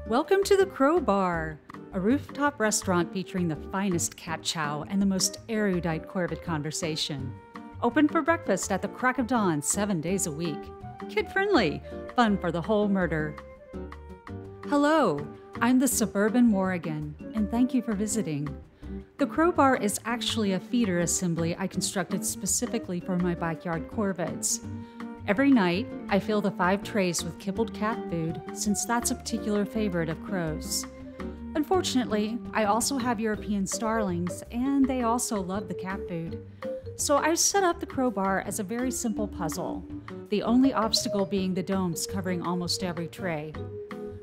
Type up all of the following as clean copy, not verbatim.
Welcome to the Crowbar, a rooftop restaurant featuring the finest cat chow and the most erudite corvid conversation. Open for breakfast at the crack of dawn 7 days a week. Kid-friendly, fun for the whole murder. Hello, I'm the Suburban Morrigan, and thank you for visiting. The Crowbar is actually a feeder assembly I constructed specifically for my backyard corvids. Every night, I fill the 5 trays with kibbled cat food, since that's a particular favorite of crows. Unfortunately, I also have European starlings, and they also love the cat food. So I set up the Crowbar as a very simple puzzle, the only obstacle being the domes covering almost every tray.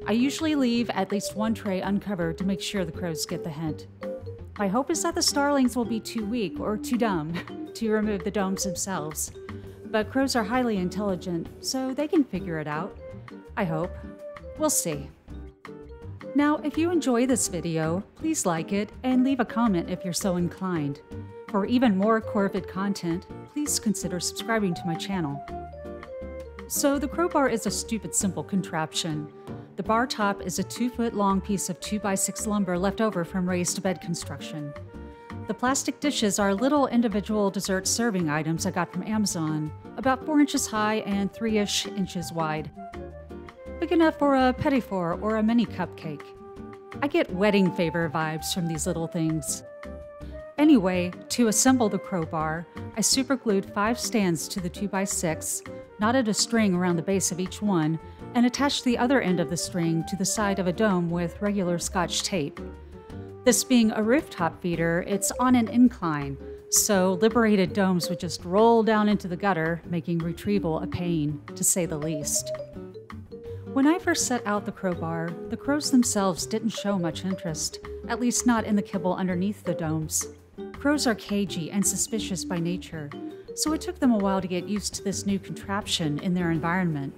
I usually leave at least one tray uncovered to make sure the crows get the hint. My hope is that the starlings will be too weak or too dumb to remove the domes themselves. But crows are highly intelligent, so they can figure it out. I hope. We'll see. Now, if you enjoy this video, please like it and leave a comment if you're so inclined. For even more corvid content, please consider subscribing to my channel. So the Crowbar is a stupid simple contraption. The bar top is a 2-foot-long piece of 2x6 lumber left over from raised bed construction. The plastic dishes are little individual dessert serving items I got from Amazon, about 4 inches high and 3-ish inches wide. Big enough for a petit four or a mini cupcake. I get wedding favor vibes from these little things. Anyway, to assemble the Crowbar, I superglued 5 stands to the 2x6, knotted a string around the base of each one, and attached the other end of the string to the side of a dome with regular Scotch tape. This being a rooftop feeder, it's on an incline, so liberated domes would just roll down into the gutter, making retrieval a pain, to say the least. When I first set out the Crowbar, the crows themselves didn't show much interest, at least not in the kibble underneath the domes. Crows are cagey and suspicious by nature, so it took them a while to get used to this new contraption in their environment.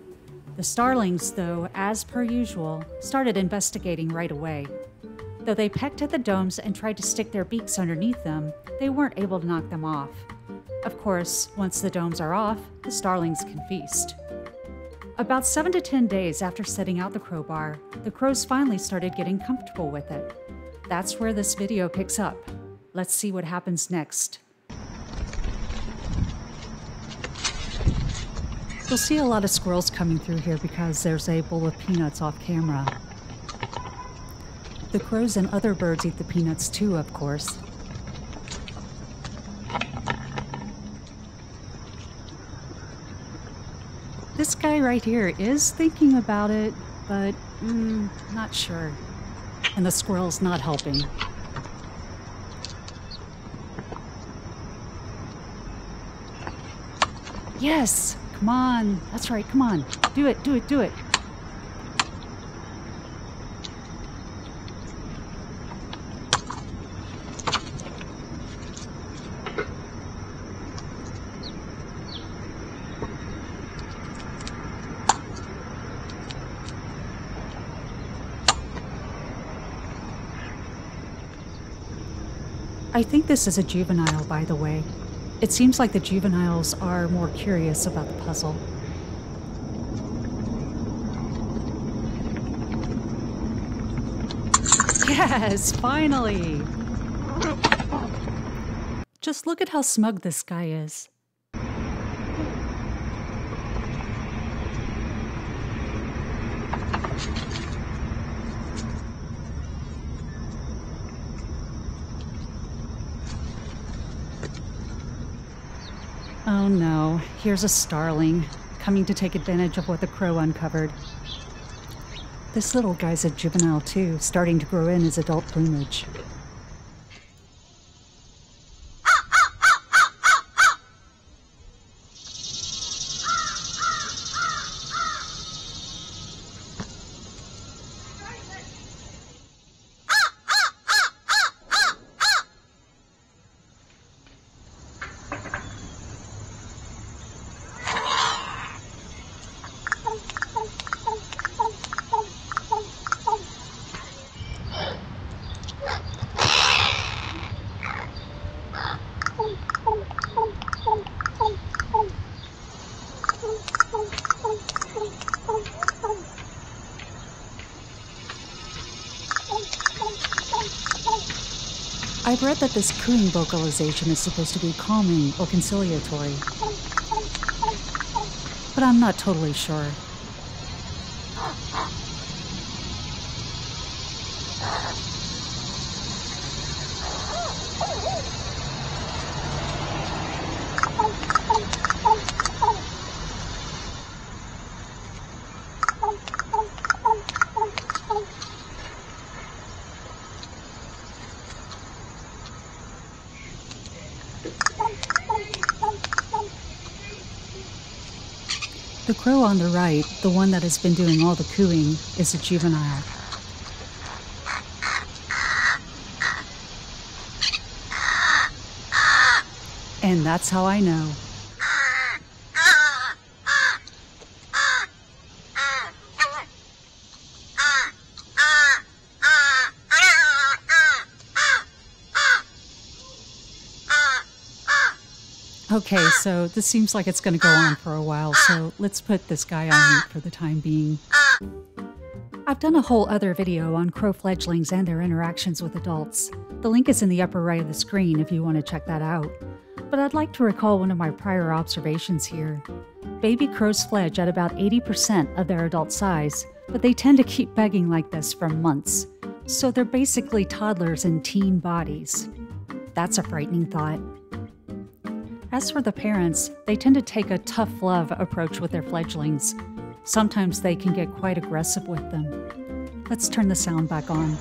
The starlings, though, as per usual, started investigating right away. Though they pecked at the domes and tried to stick their beaks underneath them, they weren't able to knock them off. Of course, once the domes are off, the starlings can feast. About 7 to 10 days after setting out the Crowbar, the crows finally started getting comfortable with it. That's where this video picks up. Let's see what happens next. You'll see a lot of squirrels coming through here because there's a bowl of peanuts off camera. The crows and other birds eat the peanuts too, of course. This guy right here is thinking about it, but not sure. And the squirrel's not helping. Yes! Come on! That's right, come on! Do it, do it, do it! I think this is a juvenile, by the way. It seems like the juveniles are more curious about the puzzle. Yes, finally! Just look at how smug this guy is. Oh no, here's a starling, coming to take advantage of what the crow uncovered. This little guy's a juvenile too, starting to grow in his adult plumage. I've read that this cooing vocalization is supposed to be calming or conciliatory, but I'm not totally sure. The crow on the right, the one that has been doing all the cooing, is a juvenile. And that's how I know. Okay, so this seems like it's going to go on for a while, so let's put this guy on mute for the time being. I've done a whole other video on crow fledglings and their interactions with adults. The link is in the upper right of the screen if you want to check that out. But I'd like to recall one of my prior observations here. Baby crows fledge at about 80% of their adult size, but they tend to keep begging like this for months. So they're basically toddlers in teen bodies. That's a frightening thought. As for the parents, they tend to take a tough love approach with their fledglings. Sometimes they can get quite aggressive with them. Let's turn the sound back on.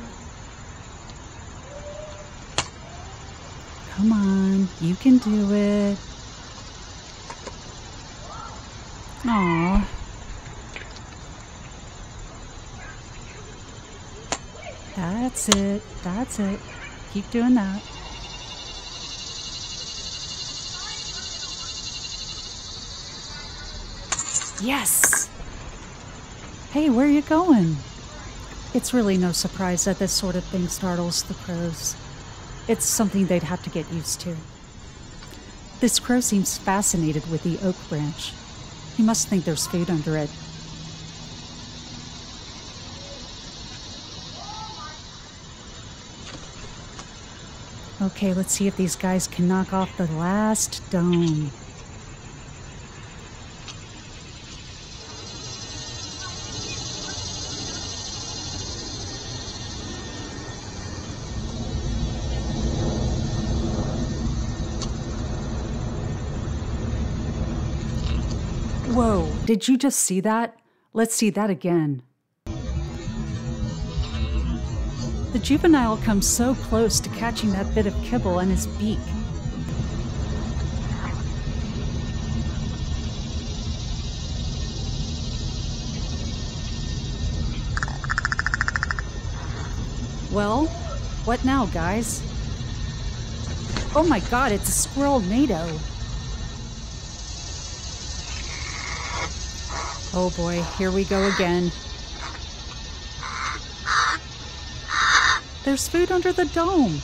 Come on, you can do it. Aww. That's it, that's it. Keep doing that. Yes! Hey, where are you going? It's really no surprise that this sort of thing startles the crows. It's something they'd have to get used to. This crow seems fascinated with the oak branch. He must think there's food under it. Okay, let's see if these guys can knock off the last dome. Whoa, did you just see that? Let's see that again. The juvenile comes so close to catching that bit of kibble in his beak. Well, what now, guys? Oh my god, it's a squirrel NATO. Oh boy, here we go again. There's food under the dome.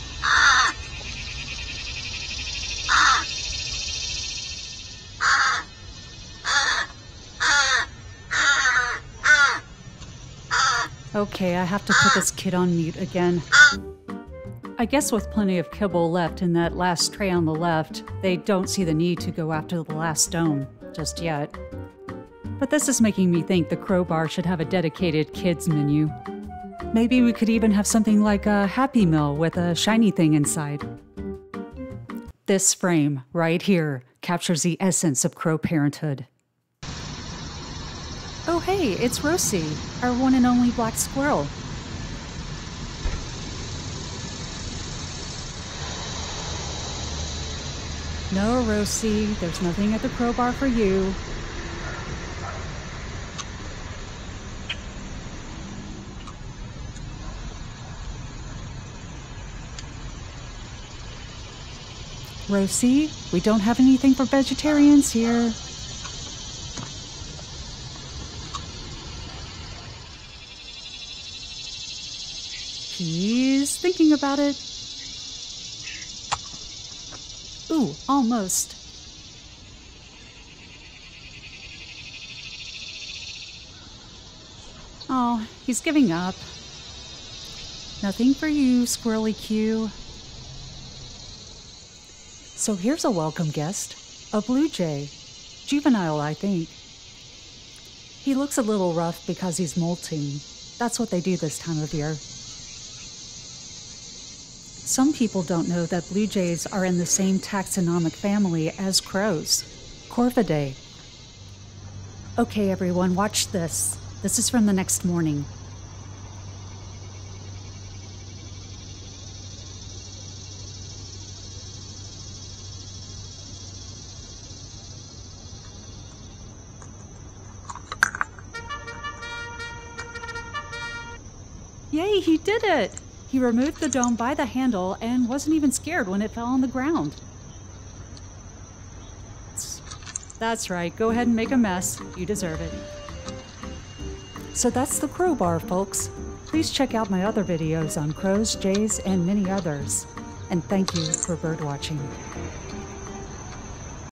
Okay, I have to put this kid on mute again. I guess with plenty of kibble left in that last tray on the left, they don't see the need to go after the last dome just yet. But this is making me think the crow bar should have a dedicated kids menu. Maybe we could even have something like a Happy Meal with a shiny thing inside. This frame, right here, captures the essence of crow parenthood. Oh hey, it's Rosie, our one and only black squirrel. No, Rosie, there's nothing at the crow bar for you. Rosie, we don't have anything for vegetarians here. He's thinking about it. Ooh, almost. Oh, he's giving up. Nothing for you, Squirrely Q. So here's a welcome guest, a blue jay. Juvenile, I think. He looks a little rough because he's molting. That's what they do this time of year. Some people don't know that blue jays are in the same taxonomic family as crows, Corvidae. Okay, everyone, watch this. This is from the next morning. Yay, he did it! He removed the dome by the handle and wasn't even scared when it fell on the ground. That's right, go ahead and make a mess. You deserve it. So that's the crowbar, folks. Please check out my other videos on crows, jays, and many others. And thank you for birdwatching.